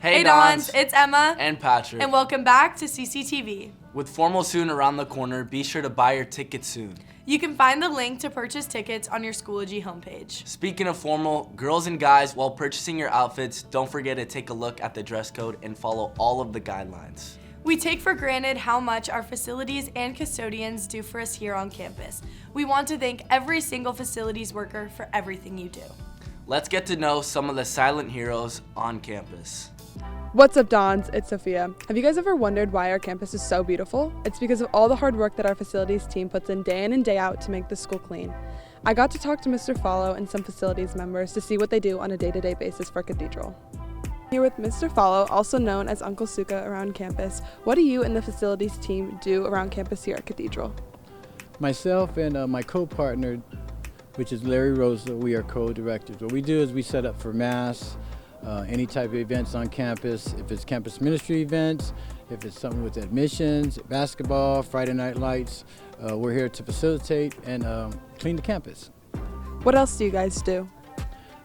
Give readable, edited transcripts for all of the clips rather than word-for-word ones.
Hey Dons, it's Emma and Patrick, and welcome back to CCTV. With formal soon around the corner, be sure to buy your tickets soon. You can find the link to purchase tickets on your Schoology homepage. Speaking of formal, girls and guys, while purchasing your outfits, don't forget to take a look at the dress code and follow all of the guidelines. We take for granted how much our facilities and custodians do for us here on campus. We want to thank every single facilities worker for everything you do. Let's get to know some of the silent heroes on campus. What's up, Dons? It's Sophia. Have you guys ever wondered why our campus is so beautiful? It's because of all the hard work that our facilities team puts in and day out to make the school clean. I got to talk to Mr. Follow and some facilities members to see what they do on a day-to-day basis for Cathedral. Here with Mr. Follow, also known as Uncle Suka around campus. What do you and the facilities team do around campus here at Cathedral? Myself and my co-partner, which is Larry Rosa, we are co-directors. What we do is we set up for mass, any type of events on campus, if it's campus ministry events, if it's something with admissions, basketball, Friday night lights, we're here to facilitate and clean the campus. What else do you guys do?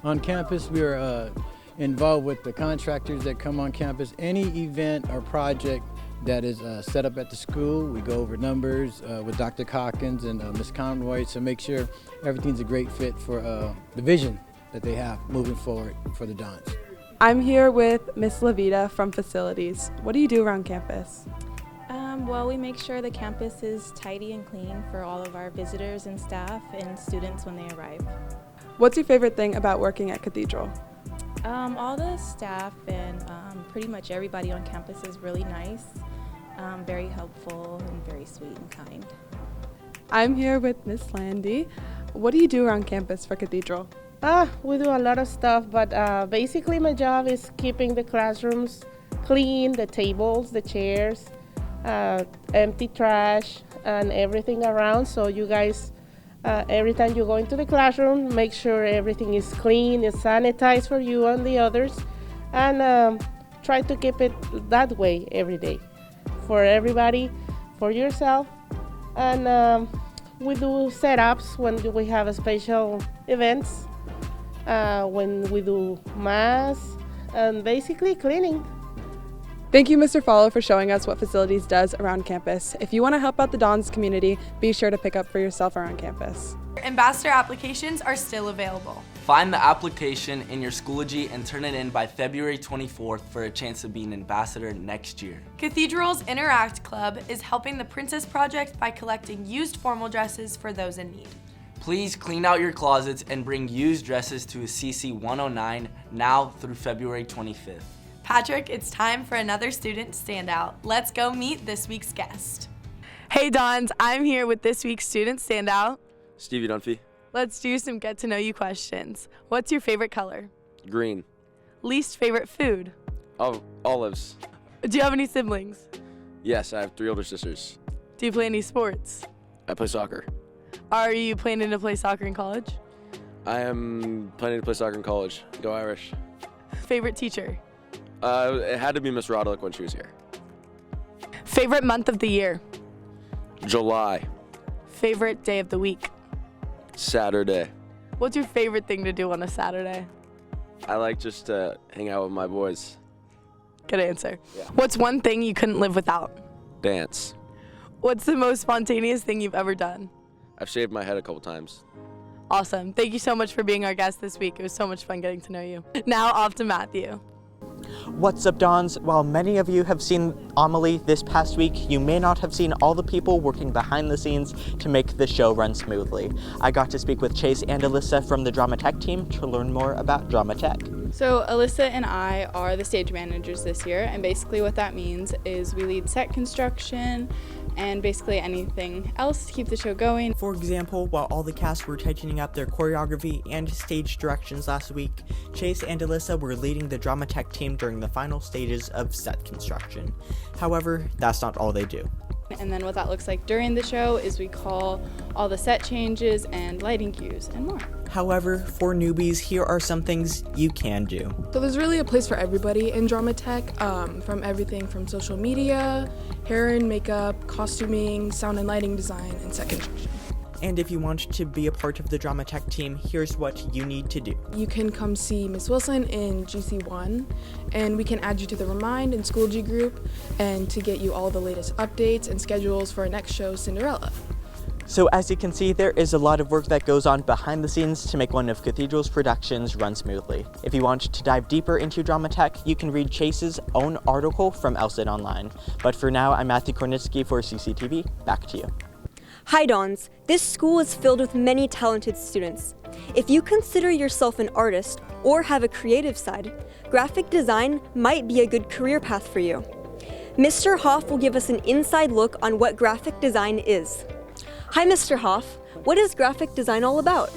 On campus, we are involved with the contractors that come on campus. Any event or project that is set up at the school, we go over numbers with Dr. Calkins and Ms. Conroy to make sure everything's a great fit for the vision that they have moving forward for the Dons. I'm here with Miss Levita from Facilities. What do you do around campus? Well, we make sure the campus is tidy and clean for all of our visitors and staff and students when they arrive. What's your favorite thing about working at Cathedral? All the staff and pretty much everybody on campus is really nice, very helpful and very sweet and kind. I'm here with Miss Landy. What do you do around campus for Cathedral? We do a lot of stuff, but basically my job is keeping the classrooms clean, the tables, the chairs, empty trash, and everything around. So you guys, every time you go into the classroom, make sure everything is clean, is sanitized for you and the others, and try to keep it that way every day for everybody, for yourself. And we do setups when we have special events. When we do mass, and basically cleaning. Thank you, Mr. Follow, for showing us what Facilities does around campus. If you want to help out the Dons community, be sure to pick up for yourself around campus. Ambassador applications are still available. Find the application in your Schoology and turn it in by February 24th for a chance to be an ambassador next year. Cathedral's Interact Club is helping the Princess Project by collecting used formal dresses for those in need. Please clean out your closets and bring used dresses to CC 109 now through February 25th. Patrick, it's time for another student standout. Let's go meet this week's guest. Hey Dons, I'm here with this week's student standout. Stevie Dunphy. Let's do some get to know you questions. What's your favorite color? Green. Least favorite food? Olives. Do you have any siblings? Yes, I have 3 older sisters. Do you play any sports? I play soccer. Are you planning to play soccer in college? I am planning to play soccer in college. Go Irish. Favorite teacher? It had to be Miss Roddick when she was here. Favorite month of the year? July. Favorite day of the week? Saturday. What's your favorite thing to do on a Saturday? I like just to hang out with my boys. Good answer. Yeah. What's one thing you couldn't live without? Dance. What's the most spontaneous thing you've ever done? I've shaved my head a couple times. Awesome. Thank you so much for being our guest this week. It was so much fun getting to know you. Now off to Matthew. What's up, Dons? While many of you have seen Amelie this past week, you may not have seen all the people working behind the scenes to make the show run smoothly. I got to speak with Chase and Alyssa from the Drama Tech team to learn more about Drama Tech. So Alyssa and I are the stage managers this year, and basically what that means is we lead set construction and basically anything else to keep the show going. For example, while all the cast were tightening up their choreography and stage directions last week, Chase and Alyssa were leading the Drama Tech team during the final stages of set construction. However, that's not all they do. And then what that looks like during the show is we call all the set changes and lighting cues and more. However, for newbies, here are some things you can do. So there's really a place for everybody in Drama Tech, from everything from social media, hair and makeup, costuming, sound and lighting design, and set construction. And if you want to be a part of the Drama Tech team, here's what you need to do. You can come see Miss Wilson in GC1, and we can add you to the Remind and School G group, and to get you all the latest updates and schedules for our next show, Cinderella. So as you can see, there is a lot of work that goes on behind the scenes to make one of Cathedral's productions run smoothly. If you want to dive deeper into Drama Tech, you can read Chase's own article from LSIT Online. But for now, I'm Matthew Kornitsky for CCTV. Back to you. Hi Dons, this school is filled with many talented students. If you consider yourself an artist or have a creative side, graphic design might be a good career path for you. Mr. Hoff will give us an inside look on what graphic design is. Hi Mr. Hoff, what is graphic design all about?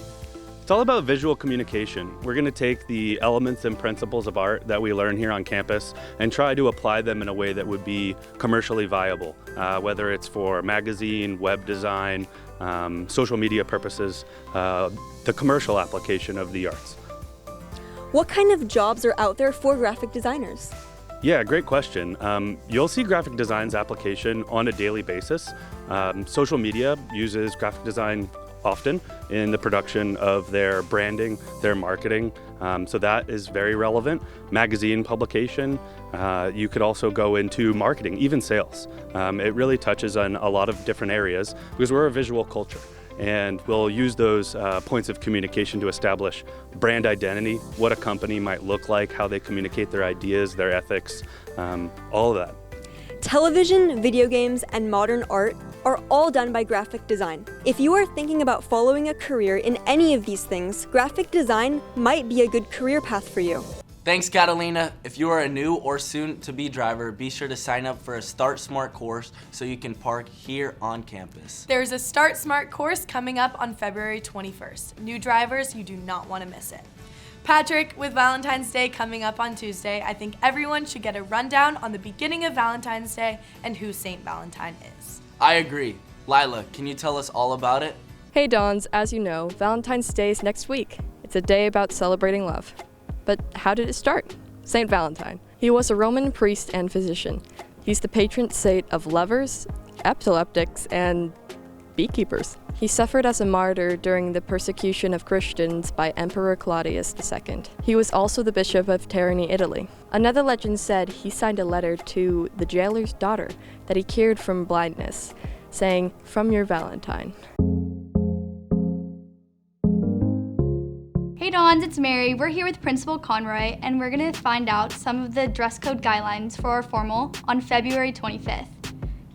It's all about visual communication. We're going to take the elements and principles of art that we learn here on campus and try to apply them in a way that would be commercially viable, whether it's for magazine, web design, social media purposes, the commercial application of the arts. What kind of jobs are out there for graphic designers? Yeah, great question. You'll see graphic design's application on a daily basis. Social media uses graphic design often in the production of their branding, their marketing, so that is very relevant. Magazine publication, you could also go into marketing, even sales. It really touches on a lot of different areas because we're a visual culture. And we'll use those points of communication to establish brand identity, what a company might look like, how they communicate their ideas, their ethics, all of that. Television, video games, and modern art are all done by graphic design. If you are thinking about following a career in any of these things, graphic design might be a good career path for you. Thanks, Catalina. If you are a new or soon-to-be driver, be sure to sign up for a Start Smart course so you can park here on campus. There's a Start Smart course coming up on February 21st. New drivers, you do not want to miss it. Patrick, with Valentine's Day coming up on Tuesday, I think everyone should get a rundown on the beginning of Valentine's Day and who Saint Valentine is. I agree. Lila, can you tell us all about it? Hey Dons, as you know, Valentine's Day is next week. It's a day about celebrating love. But how did it start? Saint Valentine. He was a Roman priest and physician. He's the patron saint of lovers, epileptics, and beekeepers. He suffered as a martyr during the persecution of Christians by Emperor Claudius II. He was also the bishop of Terni, Italy. Another legend said he signed a letter to the jailer's daughter that he cured from blindness, saying, "From your Valentine." Hey Dons, it's Mary. We're here with Principal Conroy, and we're gonna find out some of the dress code guidelines for our formal on February 25th.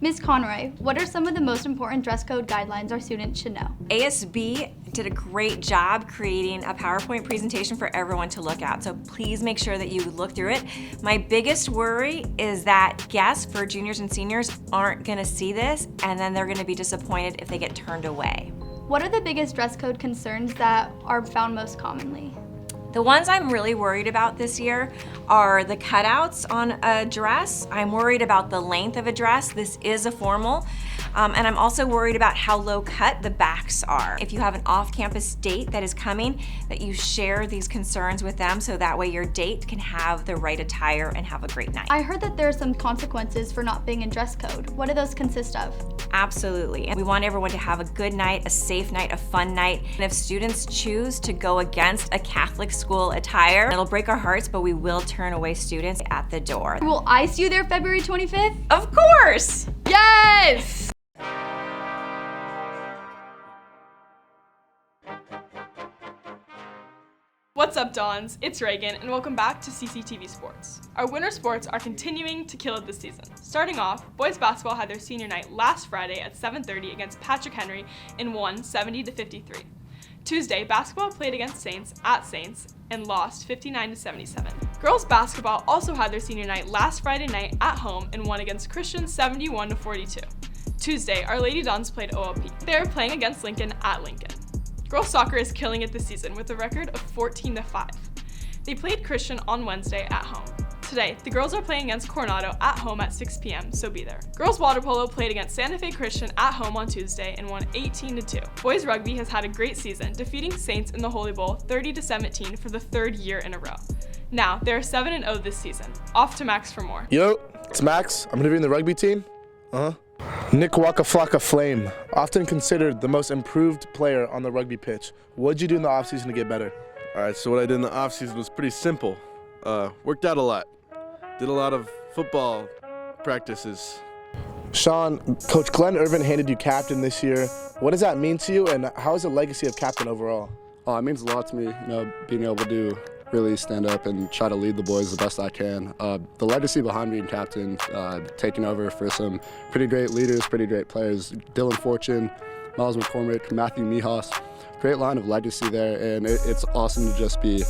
Ms. Conroy, what are some of the most important dress code guidelines our students should know? ASB did a great job creating a PowerPoint presentation for everyone to look at, so please make sure that you look through it. My biggest worry is that guests for juniors and seniors aren't gonna see this, and then they're gonna be disappointed if they get turned away. What are the biggest dress code concerns that are found most commonly? The ones I'm really worried about this year are the cutouts on a dress. I'm worried about the length of a dress. This is a formal. And I'm also worried about how low cut the backs are. If you have an off-campus date that is coming, that you share these concerns with them so that way your date can have the right attire and have a great night. I heard that there are some consequences for not being in dress code. What do those consist of? Absolutely. And we want everyone to have a good night, a safe night, a fun night. And if students choose to go against a Catholic school attire, it'll break our hearts, but we will turn away students at the door. Will I see you there February 25th? Of course! Yes! What's up, Dons? It's Reagan, and welcome back to CCTV Sports. Our winter sports are continuing to kill it this season. Starting off, boys basketball had their senior night last Friday at 7:30 against Patrick Henry and won 70-53. Tuesday, basketball played against Saints at Saints and lost 59-77. Girls basketball also had their senior night last Friday night at home and won against Christian 71-42. Tuesday, our Lady Dons played OLP. They are playing against Lincoln at Lincoln. Girls soccer is killing it this season with a record of 14-5. They played Christian on Wednesday at home. Today, the girls are playing against Coronado at home at 6 p.m., so be there. Girls water polo played against Santa Fe Christian at home on Tuesday and won 18-2. Boys rugby has had a great season, defeating Saints in the Holy Bowl 30-17 for the third year in a row. Now, they are 7-0 this season. Off to Max for more. Yo, it's Max. I'm gonna be in the rugby team. Nick Waka Flocka Flame, often considered the most improved player on the rugby pitch. What did you do in the offseason to get better? All right, so what I did in the offseason was pretty simple. Worked out a lot. Did a lot of football practices. Sean, Coach Glenn Irvin handed you captain this year. What does that mean to you, and how is the legacy of captain overall? Oh, it means a lot to me, being able to really stand up and try to lead the boys the best I can. The legacy behind being captain, taking over for some pretty great leaders, pretty great players. Dylan Fortune, Miles McCormick, Matthew Mihas. Great line of legacy there, and it's awesome to just be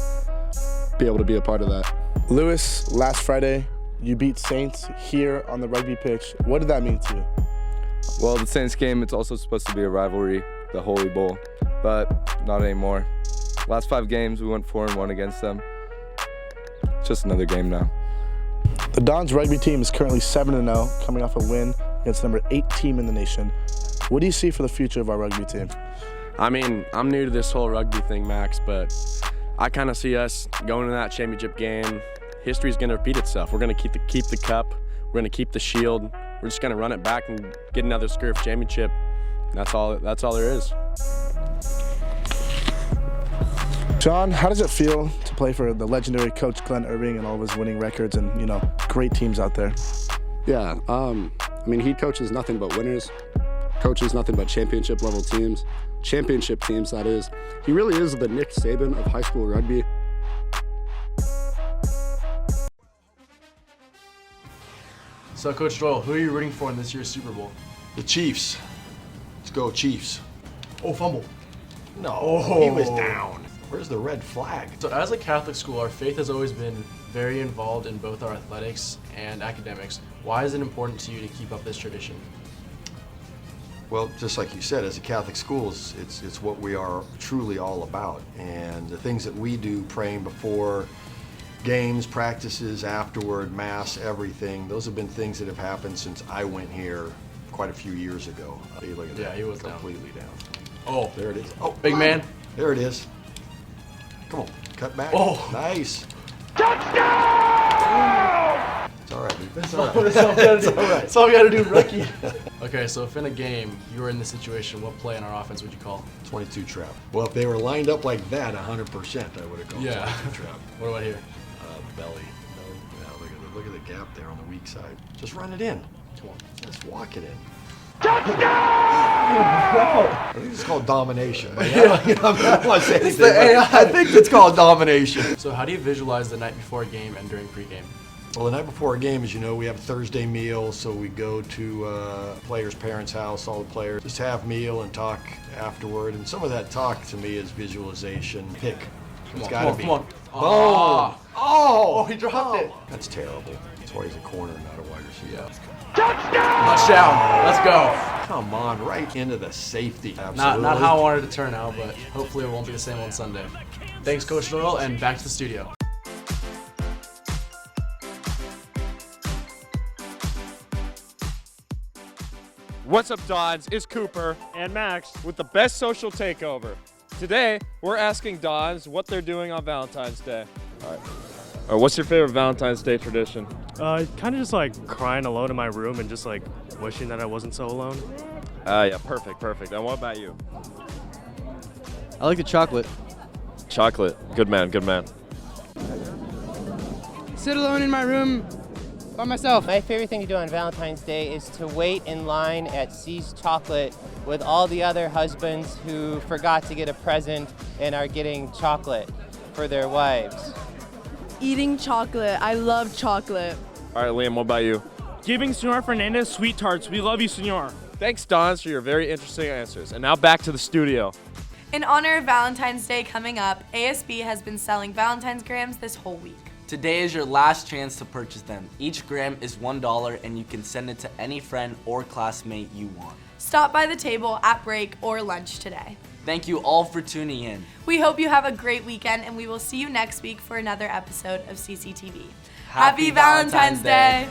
able to be a part of that. Lewis, last Friday, you beat Saints here on the rugby pitch. What did that mean to you? Well, the Saints game, it's also supposed to be a rivalry, the Holy Bowl, but not anymore. Last 5 games, we went 4-1 against them. It's just another game now. The Dons rugby team is currently 7-0, coming off a win against the number 8 team in the nation. What do you see for the future of our rugby team? I mean, I'm new to this whole rugby thing, Max, but I kind of see us going to that championship game. History's going to repeat itself. We're going to keep the cup. We're going to keep the shield. We're just going to run it back and get another Scurf championship. That's all there is. John, how does it feel to play for the legendary Coach Glenn Irving and all of his winning records and, great teams out there? Yeah, he coaches nothing but winners, coaches nothing but championship level teams, championship teams, that is. He really is the Nick Saban of high school rugby. So, Coach Doyle, who are you rooting for in this year's Super Bowl? The Chiefs. Let's go Chiefs. Oh, fumble. No, he was down. Where's the red flag? So as a Catholic school, our faith has always been very involved in both our athletics and academics. Why is it important to you to keep up this tradition? Well, just like you said, as a Catholic school, it's what we are truly all about. And the things that we do, praying before games, practices, afterward, mass, everything, those have been things that have happened since I went here quite a few years ago. Hey, look at that. Yeah, he was completely down. Oh, there it is. Oh, big man. There it is. Come on, cut back. Oh, nice. Touchdown! It's all right, dude. That's all right. That's all we got to do, rookie. Okay, so if in a game you were in this situation, what play in our offense would you call? 22 trap. Well, if they were lined up like that, 100%, I would have called 22 trap. What about here? Belly. No, look at the gap there on the weak side. Just run it in. Come on, just walk it in. Touchdown! I think it's called domination. I don't want to say anything, I think it's called domination. So how do you visualize the night before a game and during pregame? Well, the night before a game, as you know, we have a Thursday meal, so we go to players' parents' house, all the players, just have meal and talk afterward. And some of that talk to me is visualization. Pick. It's got to be. Come on. Oh, he dropped it. That's terrible. That's why he's a corner, not a wide receiver. Touchdown! Let's go. Come on, right into the safety. Not how I wanted it to turn out, but hopefully it won't be the same on Sunday. Thanks, Coach Doyle, and back to the studio. What's up, Dons? It's Cooper and Max with the best social takeover. Today, we're asking Dons what they're doing on Valentine's Day. All right. What's your favorite Valentine's Day tradition? Kind of just like crying alone in my room and just like wishing that I wasn't so alone. Yeah, perfect. And what about you? I like the chocolate. Chocolate. Good man. Sit alone in my room by myself. My favorite thing to do on Valentine's Day is to wait in line at C's Chocolate with all the other husbands who forgot to get a present and are getting chocolate for their wives. Eating chocolate. I love chocolate. All right, Liam, what about you? Giving Senor Fernandez sweet tarts. We love you, Senor. Thanks, Dons, for your very interesting answers. And now back to the studio. In honor of Valentine's Day coming up, ASB has been selling Valentine's grams this whole week. Today is your last chance to purchase them. Each gram is $1 and you can send it to any friend or classmate you want. Stop by the table at break or lunch today. Thank you all for tuning in. We hope you have a great weekend and we will see you next week for another episode of CCTV. Happy Valentine's Day.